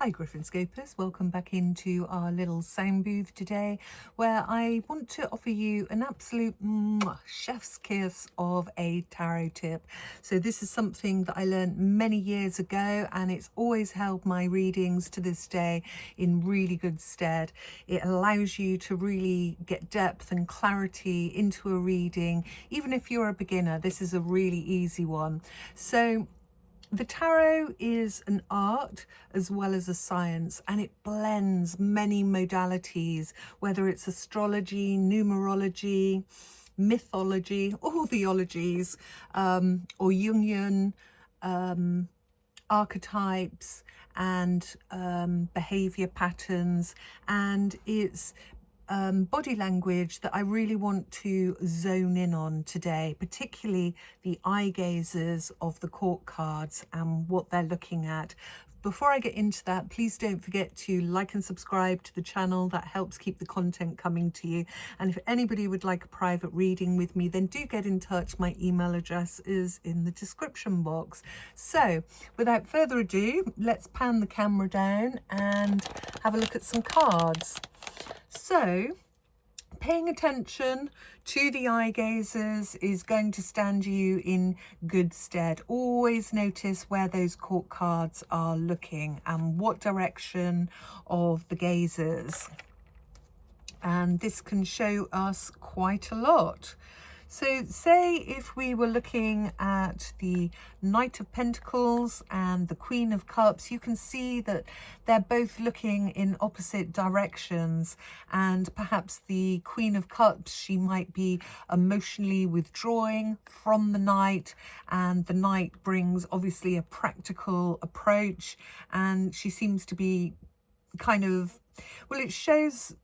Hi Griffin Scopers, welcome back into our little sound booth today where I want to offer you an absolute chef's kiss of a tarot tip. So this is something that I learned many years ago and it's always held my readings to this day in really good stead. It allows you to really get depth and clarity into a reading. Even if you're a beginner, this is a really easy one. So the tarot is an art as well as a science, and it blends many modalities, whether it's astrology, numerology, mythology, all the ologies, or Jungian archetypes and behavior patterns, and it's body language that I really want to zone in on today, particularly the eye gazes of the court cards and what they're looking at. Before I get into that, please don't forget to like and subscribe to the channel. That helps keep the content coming to you. And if anybody would like a private reading with me, then do get in touch. My email address is in the description box. So without further ado, let's pan the camera down and have a look at some cards. So paying attention to the eye gazes is going to stand you in good stead. Always notice where those court cards are looking and what direction of the gazes. And this can show us quite a lot. So say if we were looking at the Knight of Pentacles and the Queen of Cups, you can see that they're both looking in opposite directions, and perhaps the Queen of Cups, she might be emotionally withdrawing from the Knight, and the Knight brings obviously a practical approach, and she seems to be kind of, well, it shows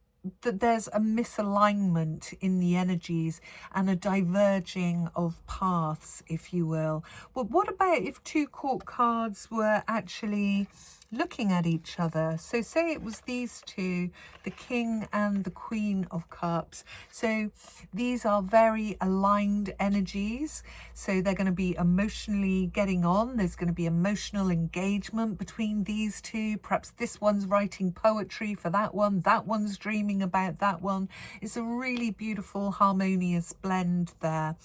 that there's a misalignment in the energies and a diverging of paths, if you will. But what about if two court cards were actually looking at each other? So say it was these two, the King and the Queen of Cups. So these are very aligned energies. So they're going to be emotionally getting on. There's going to be emotional engagement between these two. Perhaps this one's writing poetry for that one's dreaming about that one. It's a really beautiful, harmonious blend there.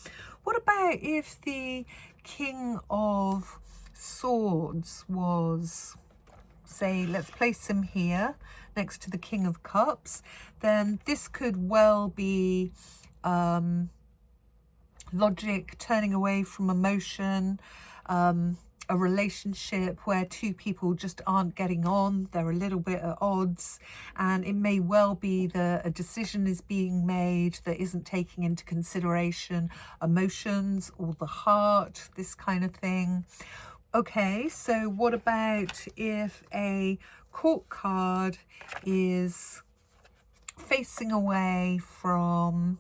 What about if the King of Swords was, say, let's place him here next to the King of Cups? Then this could well be logic turning away from emotion, a relationship where two people just aren't getting on, they're a little bit at odds, and it may well be that a decision is being made that isn't taking into consideration emotions or the heart, this kind of thing. Okay, so what about if a court card is facing away from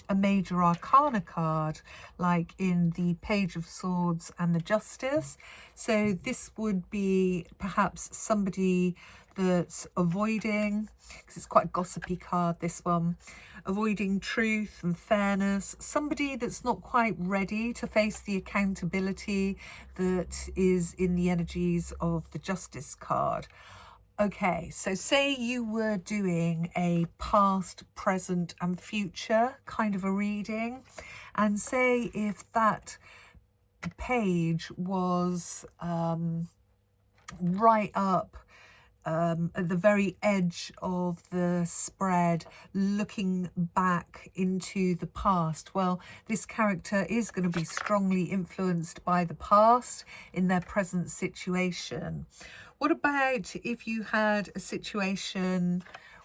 a major arcana card, like in the Page of Swords and the Justice? So this would be perhaps somebody that's avoiding, because it's quite a gossipy card, this one, avoiding truth and fairness, somebody that's not quite ready to face the accountability that is in the energies of the Justice card. Okay, so say you were doing a past, present and future kind of a reading, and say if that page was right up at the very edge of the spread, looking back into the past. Well, this character is going to be strongly influenced by the past in their present situation. What about if you had a situation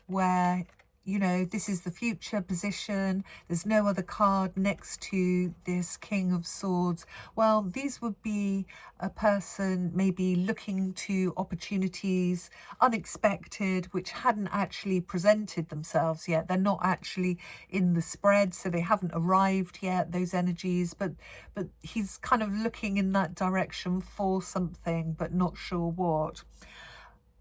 where, you know, this is the future position, there's no other card next to this King of Swords? Well, these would be a person maybe looking to opportunities unexpected, which hadn't actually presented themselves yet. They're not actually in the spread, so they haven't arrived yet, those energies, but he's kind of looking in that direction for something, but not sure what.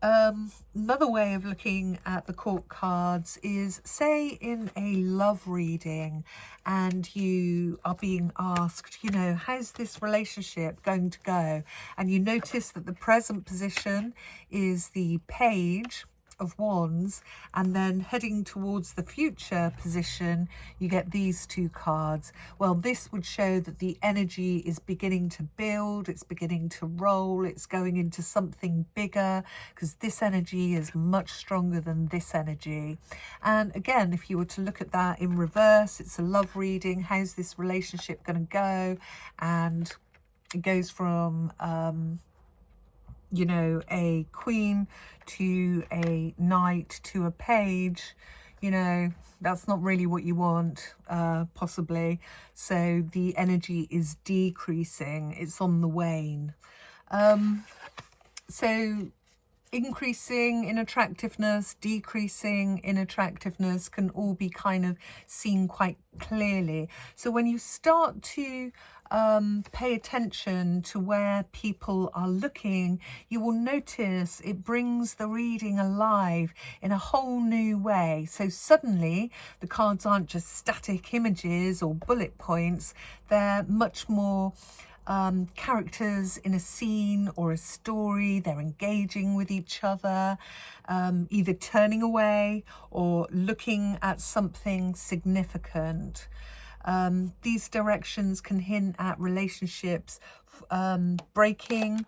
Another way of looking at the court cards is, say in a love reading and you are being asked, you know, how's this relationship going to go? And you notice that the present position is the Page of Wands, and then heading towards the future position you get these two cards. Well, this would show that the energy is beginning to build, it's beginning to roll, it's going into something bigger, because this energy is much stronger than this energy. And again, if you were to look at that in reverse, it's a love reading. How's this relationship going to go? And it goes from you know, a queen to a knight to a page. You know, that's not really what you want, possibly. So the energy is decreasing, it's on the wane. So increasing in attractiveness, decreasing in attractiveness can all be kind of seen quite clearly. So when you start to pay attention to where people are looking, you will notice it brings the reading alive in a whole new way. So suddenly the cards aren't just static images or bullet points, they're much more characters in a scene or a story. They're engaging with each other, either turning away or looking at something significant. These directions can hint at relationships breaking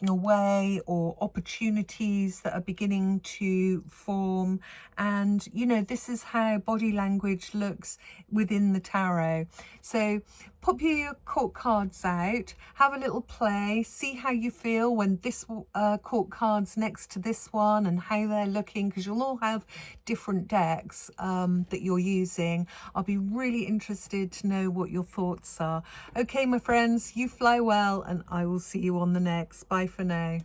away, or opportunities that are beginning to form. And you know, this is how body language looks within the tarot. So pop your court cards out, have a little play, see how you feel when this court card's next to this one and how they're looking, because you'll all have different decks that you're using. I'll be really interested to know what your thoughts are. Okay, my friends, you fly well, and I will see you on the next. Bye for now.